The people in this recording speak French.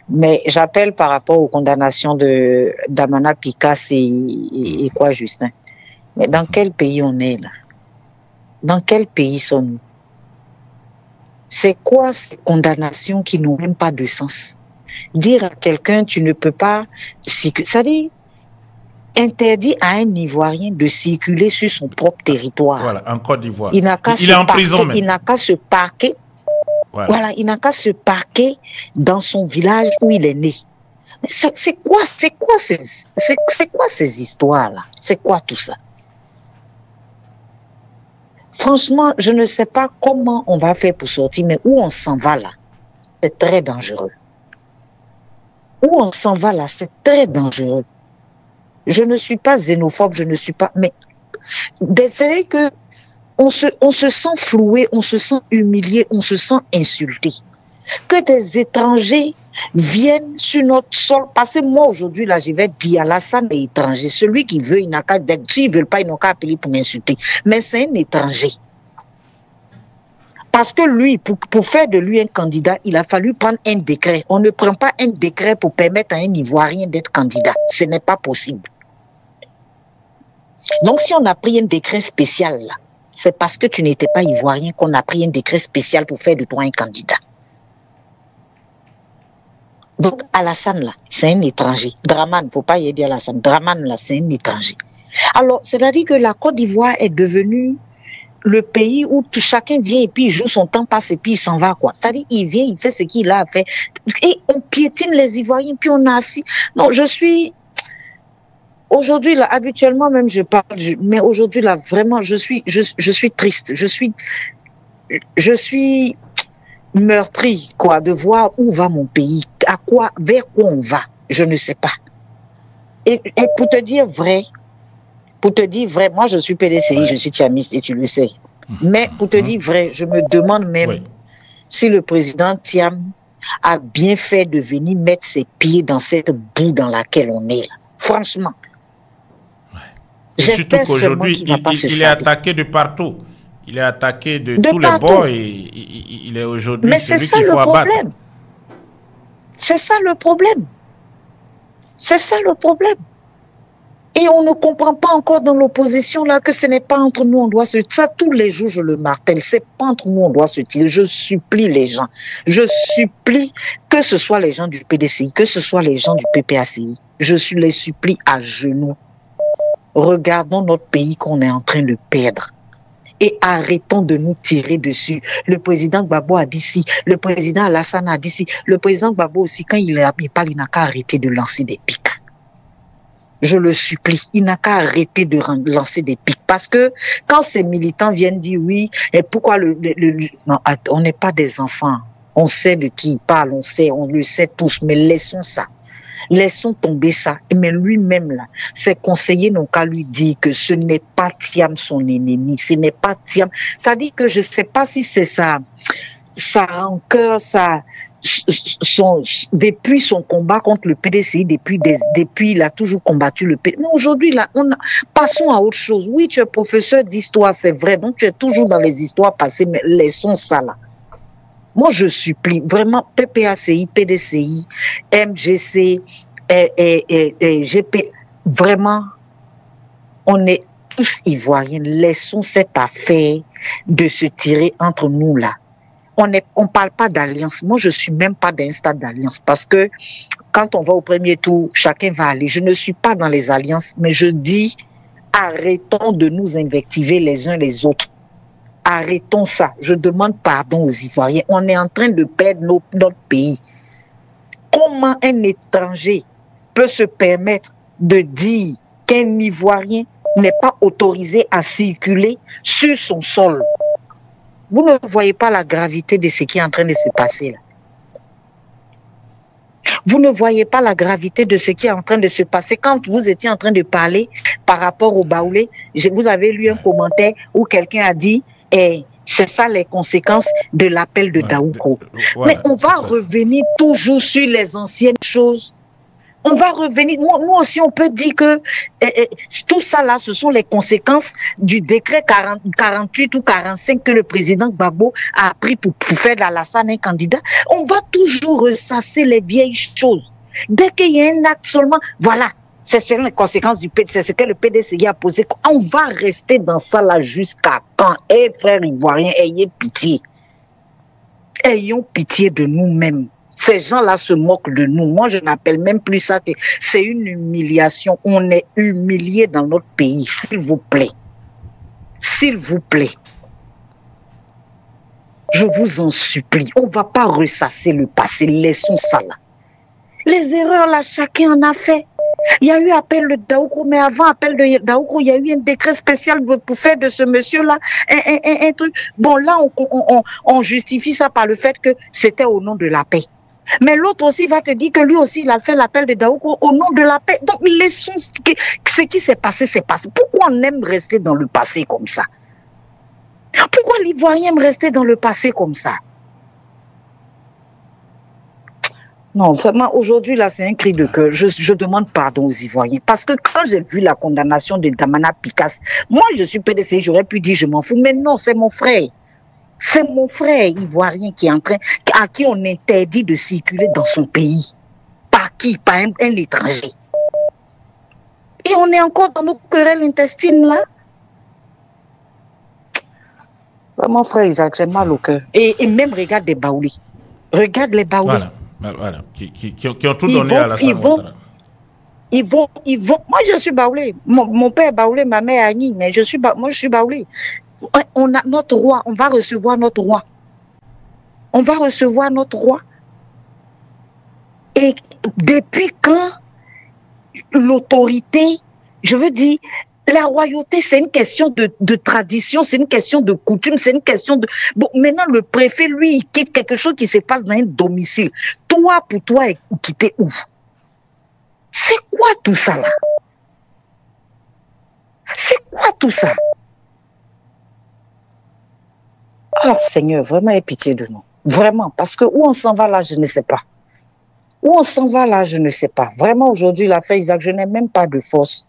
Mais j'appelle par rapport aux condamnations de d'Amana Pikas et quoi, Justin. Mais dans quel pays on est là? Dans quel pays sommes-nous? C'est quoi ces condamnations qui n'ont même pas de sens? Dire à quelqu'un, tu ne peux pas... Ça dit, interdit à un Ivoirien de circuler sur son propre territoire. Voilà, en Côte d'Ivoire. Il est en prison même. Il n'a qu'à se parquer. Voilà, il n'a qu'à se parquer dans son village où il est né. C'est quoi ces histoires-là? C'est quoi tout ça? Franchement, je ne sais pas comment on va faire pour sortir, mais où on s'en va là, c'est très dangereux. Où on s'en va là, c'est très dangereux. Je ne suis pas xénophobe, je ne suis pas... Mais c'est vrai que on se sent floué, on se sent humilié, on se sent insulté. Que des étrangers viennent sur notre sol. Parce que moi, aujourd'hui, là, je vais dire, Alassane est étranger. Celui qui veut, il n'a qu'à... S'ils ne veulent pas, ils n'ont qu'à appeler pour m'insulter. Mais c'est un étranger. Parce que lui, pour faire de lui un candidat, il a fallu prendre un décret. On ne prend pas un décret pour permettre à un Ivoirien d'être candidat. Ce n'est pas possible. Donc, si on a pris un décret spécial, là, c'est parce que tu n'étais pas Ivoirien qu'on a pris un décret spécial pour faire de toi un candidat. Donc, Alassane, là, c'est un étranger. Draman, il ne faut pas y aider Alassane. Draman, là, c'est un étranger. Alors, c'est-à-dire que la Côte d'Ivoire est devenue le pays où chacun vient et puis il joue son temps, passe et puis il s'en va, quoi. C'est-à-dire, il vient, il fait ce qu'il a à faire. Et on piétine les Ivoiriens, puis on a assis. Non, je suis... Aujourd'hui, là, habituellement, même, je parle, mais aujourd'hui, là, vraiment, je suis triste. Je suis meurtri, quoi, de voir où va mon pays, vers quoi on va, je ne sais pas. Et pour te dire vrai, moi je suis PDCI, je suis tiamiste et tu le sais. Mais pour te dire vrai, je me demande même si le président Thiam a bien fait de venir mettre ses pieds dans cette boue dans laquelle on est là. Franchement. J'espère qu'aujourd'hui, il est attaqué de partout. Il est attaqué de tous les bords et il est aujourd'hui celui qu'il faut abattre. C'est ça le problème. C'est ça le problème. Et on ne comprend pas encore dans l'opposition là que ce n'est pas entre nous on doit se... Ça, tous les jours, je le martèle. C'est pas entre nous on doit se tirer. Je supplie les gens. Je supplie que ce soit les gens du PDCI, que ce soit les gens du PPACI. Je les supplie à genoux. Regardons notre pays qu'on est en train de perdre. Et arrêtons de nous tirer dessus. Le président Gbagbo a dit ci, le président Alassane a dit ci, le président Gbagbo aussi, quand il parle, il n'a qu'à arrêter de lancer des pics. Je le supplie, il n'a qu'à arrêter de lancer des pics. Parce que quand ces militants viennent dire oui, et pourquoi non, on n'est pas des enfants. On sait de qui ils parlent, on le sait tous, mais laissons ça. Laissons tomber ça. Mais lui-même, là, ses conseillers n'ont qu'à lui dire que ce n'est pas Thiam son ennemi. Ce n'est pas Thiam. Ça dit que je ne sais pas si c'est ça rancœur, depuis son combat contre le PDCI, depuis il a toujours combattu le PDCI. Mais aujourd'hui, là, passons à autre chose. Oui, tu es professeur d'histoire, c'est vrai. Donc, tu es toujours dans les histoires passées, mais laissons ça là. Moi, je supplie vraiment PPACI, PDCI, MGC et GP. Vraiment, on est tous Ivoiriens. Laissons cette affaire de se tirer entre nous là. On parle pas d'alliance. Moi, je suis même pas d'un stade d'alliance parce que quand on va au premier tour, chacun va aller. Je ne suis pas dans les alliances, mais je dis arrêtons de nous invectiver les uns les autres. Arrêtons ça. Je demande pardon aux Ivoiriens. On est en train de perdre notre pays. Comment un étranger peut se permettre de dire qu'un Ivoirien n'est pas autorisé à circuler sur son sol? Vous ne voyez pas la gravité de ce qui est en train de se passer là. Vous ne voyez pas la gravité de ce qui est en train de se passer. Quand vous étiez en train de parler par rapport au Baoulé, vous avez lu un commentaire où quelqu'un a dit c'est ça les conséquences de l'appel de Daouko. Mais on va revenir toujours sur les anciennes choses. On va revenir. Nous aussi, on peut dire que tout ça là, ce sont les conséquences du décret 48 ou 45 que le président Gbagbo a pris pour faire d'Alassane un candidat. On va toujours ressasser les vieilles choses. Dès qu'il y a un acte seulement, voilà, c'est les conséquences du PDC, c'est ce que le PDCI a posé. On va rester dans ça là jusqu'à quand? Eh, frères ivoiriens, ayez pitié. Ayons pitié de nous-mêmes. Ces gens-là se moquent de nous. Moi, je n'appelle même plus ça que c'est une humiliation. On est humilié dans notre pays. S'il vous plaît. S'il vous plaît. Je vous en supplie. On ne va pas ressasser le passé. Laissons ça là. Les erreurs là, chacun en a fait. Il y a eu appel de Daoukou, mais avant appel de Daoukou, il y a eu un décret spécial pour faire de ce monsieur-là un truc. Bon, là, on justifie ça par le fait que c'était au nom de la paix. Mais l'autre aussi va te dire que lui aussi, il a fait l'appel de Daoukou au nom de la paix. Donc, laissons ce qui s'est passé, c'est passé. Pourquoi on aime rester dans le passé comme ça? Pourquoi l'Ivoirien aime rester dans le passé comme ça? Non, vraiment, aujourd'hui, là, c'est un cri de cœur. Je demande pardon aux Ivoiriens. Parce que quand j'ai vu la condamnation de Damana Picasse, moi, je suis PDC, j'aurais pu dire je m'en fous. Mais non, c'est mon frère. C'est mon frère ivoirien qui est en train, à qui on interdit de circuler dans son pays. Par qui? Par un étranger. Et on est encore dans nos querelles intestines, là. Vraiment, frère Isaac, j'ai mal au cœur. Et même, regarde les Baouli. Regarde les Baouli. Voilà, qui ont tout donné à la Ouattara. Ils vont. Moi, je suis baoulé. Mon père est baoulé, ma mère est Agni, mais moi, je suis baoulé. On a notre roi, on va recevoir notre roi. On va recevoir notre roi. Et depuis quand l'autorité, je veux dire, la royauté, c'est une question de tradition, c'est une question de coutume, c'est une question de... Bon, maintenant, le préfet, lui, il quitte quelque chose qui se passe dans un domicile. Toi, pour toi, quitter où? C'est quoi tout ça, là? C'est quoi tout ça? Ah, Seigneur, vraiment, aie pitié de nous. Vraiment, parce que où on s'en va là, je ne sais pas. Où on s'en va là, je ne sais pas. Vraiment, aujourd'hui, la frère Isaac, je n'ai même pas de force.